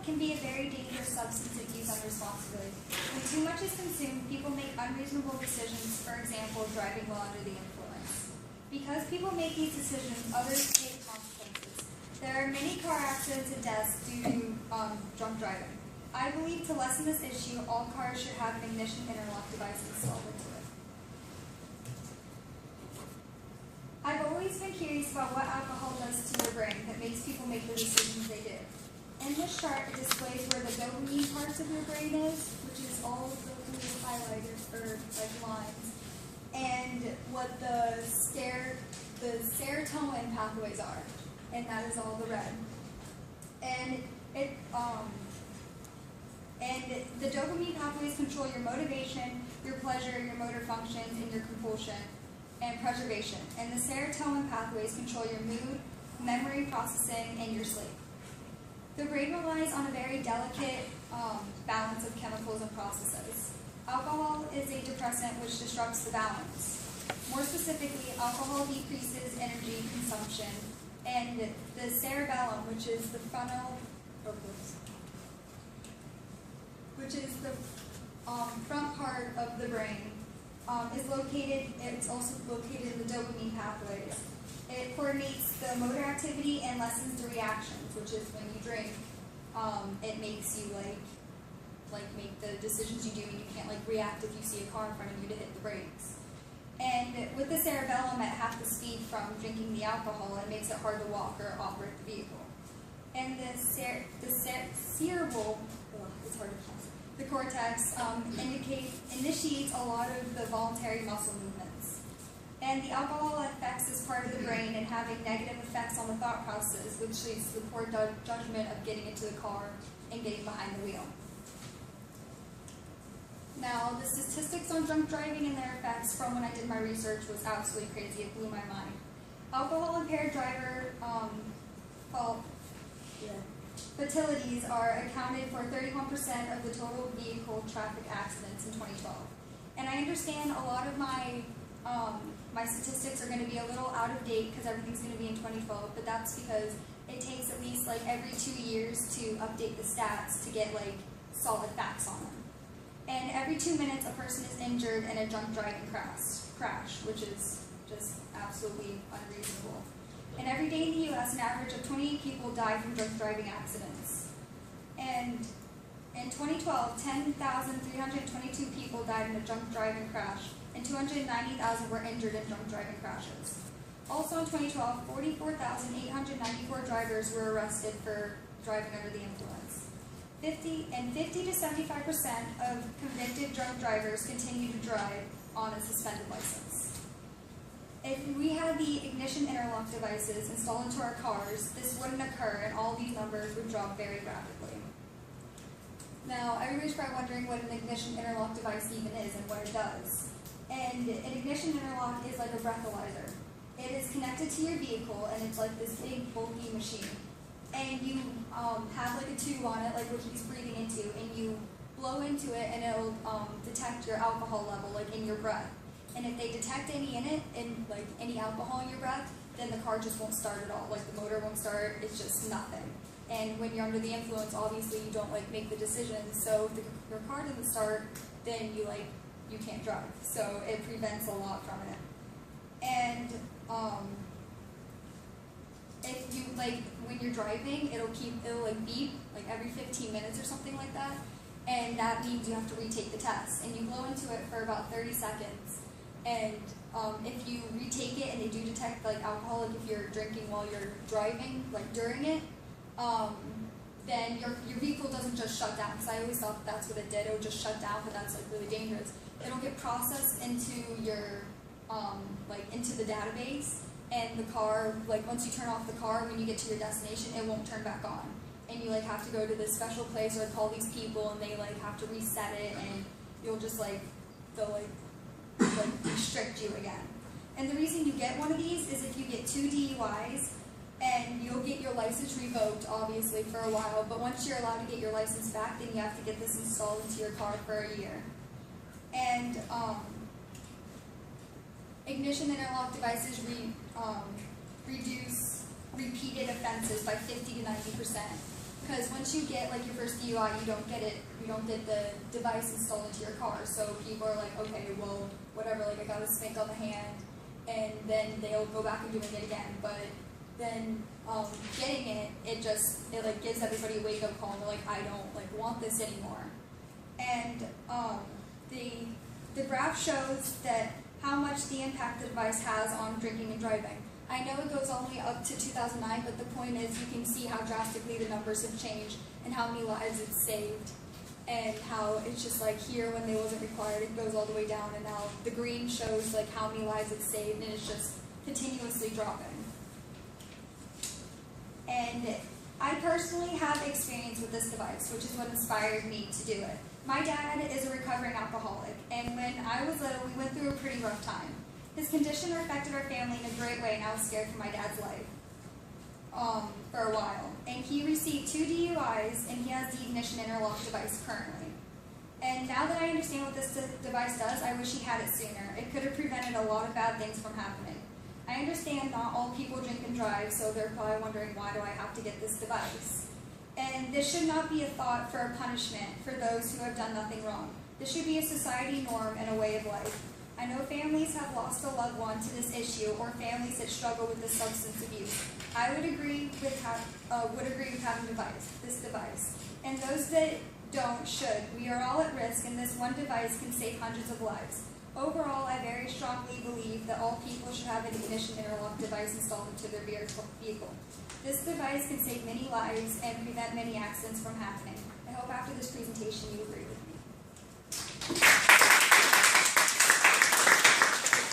can be a very dangerous substance if used unresponsibly. When too much is consumed, people make unreasonable decisions, for example, driving while under the influence. Because people make these decisions, others pay the consequences. There are many car accidents and deaths due to drunk driving. I believe to lessen this issue, all cars should have an ignition interlock device installed into it. I've always been curious about what alcohol does to your brain that makes people make the decisions they do. In this chart, it displays where the dopamine parts of your brain is, which is all of the blue highlighted or like lines, and what the serotonin pathways are, and that is all the red. And the dopamine pathways control your motivation, your pleasure, your motor functions, and your compulsion and preservation. And the serotonin pathways control your mood, memory processing, and your sleep. The brain relies on a very delicate balance of chemicals and processes. Alcohol is a depressant which disrupts the balance. More specifically, alcohol decreases energy consumption, and the cerebellum, which is the frontal lobes, which is the front part of the brain, is located. It's also located in the dopamine pathways. It coordinates the motor activity and lessens the reactions, which is when you drink, it makes you make the decisions you do, and you can't react if you see a car in front of you to hit the brakes. And with the cerebellum at half the speed from drinking the alcohol, it makes it hard to walk or operate the vehicle. And the cerebral, it's hard to pronounce. The cortex initiates a lot of the voluntary muscle movements. And the alcohol affects this part of the brain and having negative effects on the thought process, which leads to the poor judgment of getting into the car and getting behind the wheel. Now, the statistics on drunk driving and their effects from when I did my research was absolutely crazy. It blew my mind. Alcohol-impaired driver fatalities are accounted for 31% of the total vehicle traffic accidents in 2012. And I understand a lot of my statistics are going to be a little out of date because everything's going to be in 2012, but that's because it takes at least every 2 years to update the stats to get solid facts on them. And every 2 minutes, a person is injured in a drunk driving crash, which is just absolutely unreasonable. And every day in the U.S., an average of 28 people die from drunk driving accidents. And in 2012, 10,322 people died in a drunk driving crash, and 290,000 were injured in drunk driving crashes. Also in 2012, 44,894 drivers were arrested for driving under the influence. 50 to 75% of convicted drunk drivers continue to drive on a suspended license. If we had the ignition interlock devices installed into our cars, this wouldn't occur, and all these numbers would drop very rapidly. Now, everybody's probably wondering what an ignition interlock device even is and what it does. And an ignition interlock is like a breathalyzer. It is connected to your vehicle, and it's like this big, bulky machine. And you have a tube on it, what he's breathing into, and you blow into it, and it'll detect your alcohol level, in your breath. And if they detect any in it, any alcohol in your breath, then the car just won't start at all. The motor won't start, it's just nothing. And when you're under the influence, obviously you don't make the decisions. So if your car doesn't start, then you can't drive. So it prevents a lot from it. And if you when you're driving, it'll beep every 15 minutes or something like that, and that means you have to retake the test. And you blow into it for about 30 seconds, and if you retake it and they do detect alcohol, if you're drinking while you're driving, during it, then your vehicle doesn't just shut down. Because I always thought that's what it did; it would just shut down, but that's really dangerous. It'll get processed into your into the database. And the car, once you turn off the car, when you get to your destination, it won't turn back on. And you, have to go to this special place or call these people, and they, have to reset it, and you'll just, they'll, restrict you again. And the reason you get one of these is if you get 2 DUIs, and you'll get your license revoked, obviously, for a while, but once you're allowed to get your license back, then you have to get this installed into your car for a year. And, ignition interlock devices reduce repeated offenses by 50 to 90%. Because once you get like your first DUI, you don't get the device installed into your car. So people are like, okay, well, whatever, like I got a spank on the hand, and then they'll go back and doing it again. But then getting it, it like gives everybody a wake up call. And they're like, I don't like want this anymore. And the graph shows that how much the impact the device has on drinking and driving. I know it goes only up to 2009, but the point is you can see how drastically the numbers have changed and how many lives it's saved, and how it's just like here when they wasn't required, it goes all the way down, and now the green shows like how many lives it's saved, and it's just continuously dropping. And I personally have experience with this device, which is what inspired me to do it. My dad is a recovering alcoholic, and when I was little, we went through a pretty rough time. His condition affected our family in a great way, and I was scared for my dad's life for a while. And he received 2 DUIs, and he has the ignition interlock device currently. And now that I understand what this device does, I wish he had it sooner. It could have prevented a lot of bad things from happening. I understand not all people drink and drive, so they're probably wondering, why do I have to get this device? And this should not be a thought for a punishment for those who have done nothing wrong. This should be a society norm and a way of life. I know families have lost a loved one to this issue, or families that struggle with this substance abuse. I would agree with having this device. And those that don't should. We are all at risk, and this one device can save hundreds of lives. Overall, I very strongly believe that all people should have an ignition interlock device installed into their vehicle. This device can save many lives and prevent many accidents from happening. I hope after this presentation you agree.